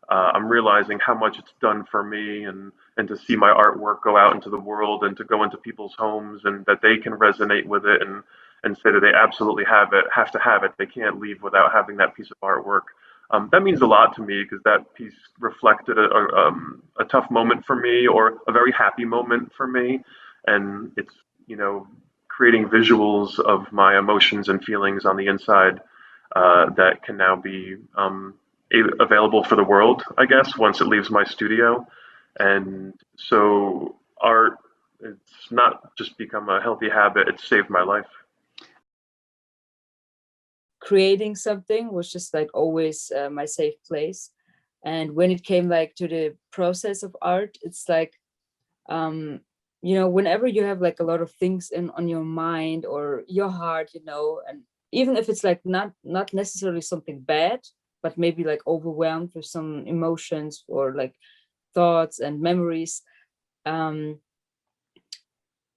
I'm realizing how much it's done for me, and to see my artwork go out into the world and to go into people's homes and that they can resonate with it and say that they absolutely have to have it. They can't leave without having that piece of artwork. That means a lot to me because that piece reflected a tough moment for me or a very happy moment for me, and it's creating visuals of my emotions and feelings on the inside that can now be available for the world, I guess, once it leaves my studio. And so art, it's not just become a healthy habit, it's saved my life. Creating something was just like always my safe place. And when it came like to the process of art, it's like, whenever you have like a lot of things on your mind or your heart, and even if it's like not necessarily something bad, but maybe like overwhelmed with some emotions or like thoughts and memories,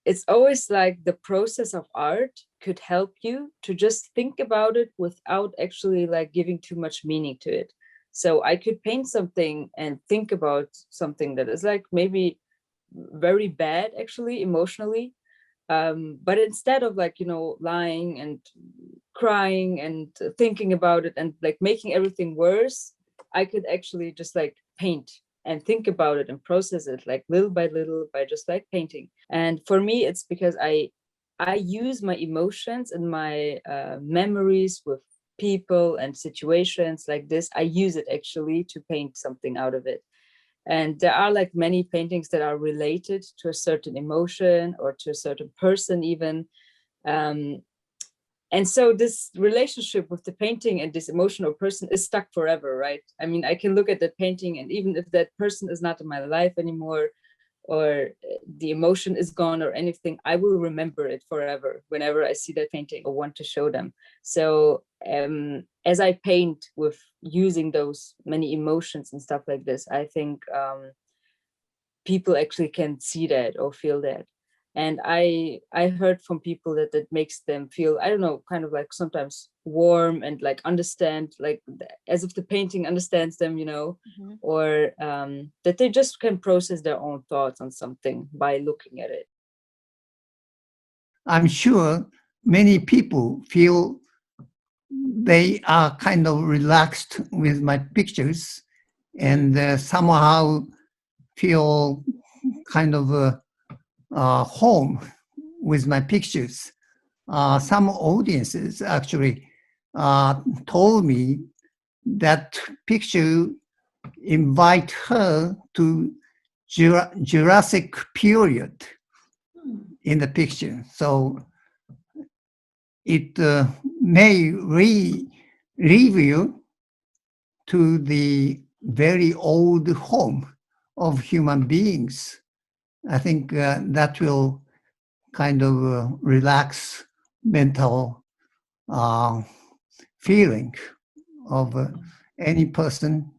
it's always like the process of art could help you to just think about it without actually like giving too much meaning to it. So I could paint something and think about something that is like maybe very bad actually emotionally, but instead of like lying and crying and thinking about it and like making everything worse, I could actually just like paint and think about it and process it like little by little by just like painting. And for me it's because I use my emotions and my memories with people and situations like this. I use it actually to paint something out of it. And there are like many paintings that are related to a certain emotion or to a certain person even. And so this relationship with the painting and this emotional person is stuck forever, right? I mean, I can look at that painting and even if that person is not in my life anymore, or the emotion is gone or anything, I will remember it forever whenever I see that painting or want to show them. So as I paint with using those many emotions and stuff like this, I think people actually can see that or feel that. And I heard from people that it makes them feel, I don't know, kind of like sometimes warm and like understand, like as if the painting understands them, Mm-hmm. or that they just can process their own thoughts on something by looking at it. I'm sure many people feel they are kind of relaxed with my pictures and somehow feel kind of home with my pictures. Some audiences actually told me that picture invite her to Jurassic period in the picture. So it may reveal to the very old home of human beings. I think that will kind of relax mental feeling of any person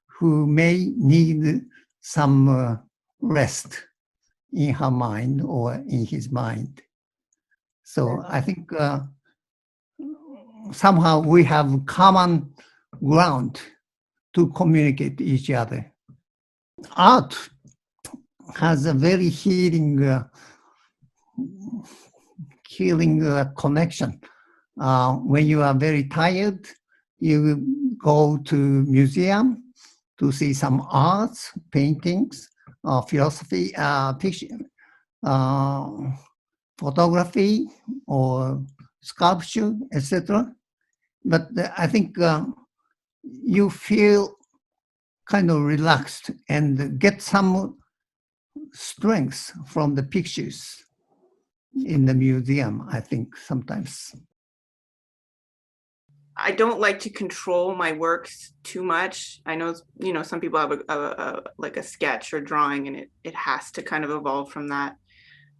who may need some rest in her mind or in his mind. So I think somehow we have common ground to communicate each other. Art has a very healing connection. When you are very tired, you go to museum to see some arts, paintings, philosophy, picture, photography, or sculpture, etc. But I think you feel kind of relaxed and get some strength from the pictures in the museum, I think, sometimes. I don't like to control my works too much. I know, some people have like a sketch or drawing and it has to kind of evolve from that.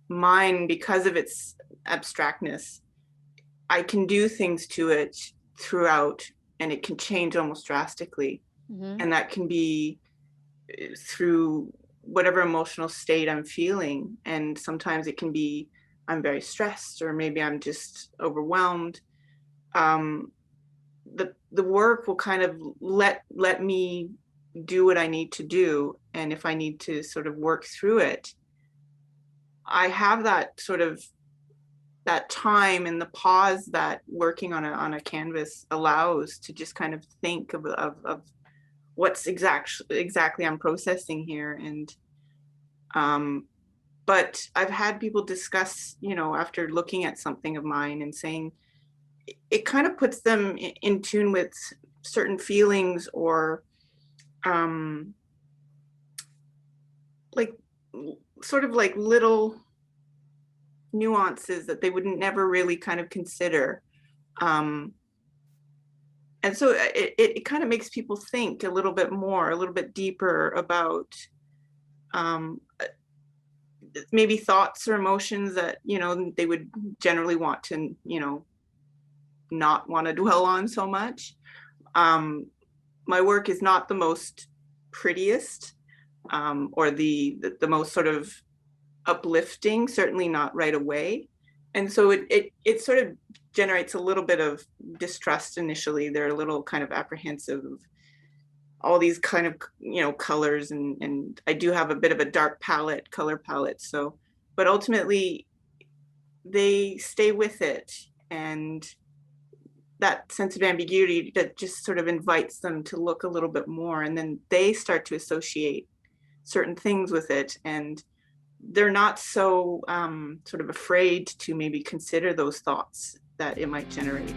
Mine, because of its abstractness, I can do things to it throughout and it can change almost drastically. Mm-hmm. And that can be through whatever emotional state I'm feeling. And sometimes it can be, I'm very stressed, or maybe I'm just overwhelmed. The work will kind of let me do what I need to do. And if I need to sort of work through it, I have that sort of that time and the pause that working on a canvas allows to just kind of think of what's exactly I'm processing here. And but I've had people discuss, after looking at something of mine and saying it kind of puts them in tune with certain feelings, or like sort of like little nuances that they would never really kind of consider. And so it kind of makes people think a little bit more, a little bit deeper about maybe thoughts or emotions that, they would generally want to, not want to dwell on so much. My work is not the most prettiest or the most sort of uplifting, certainly not right away. And so it sort of generates a little bit of distrust initially. They're a little kind of apprehensive of all these kind of, colors. And I do have a bit of a dark color palette. So, but ultimately they stay with it. And that sense of ambiguity that just sort of invites them to look a little bit more. And then they start to associate certain things with it. And they're not so sort of afraid to maybe consider those thoughts that it might generate.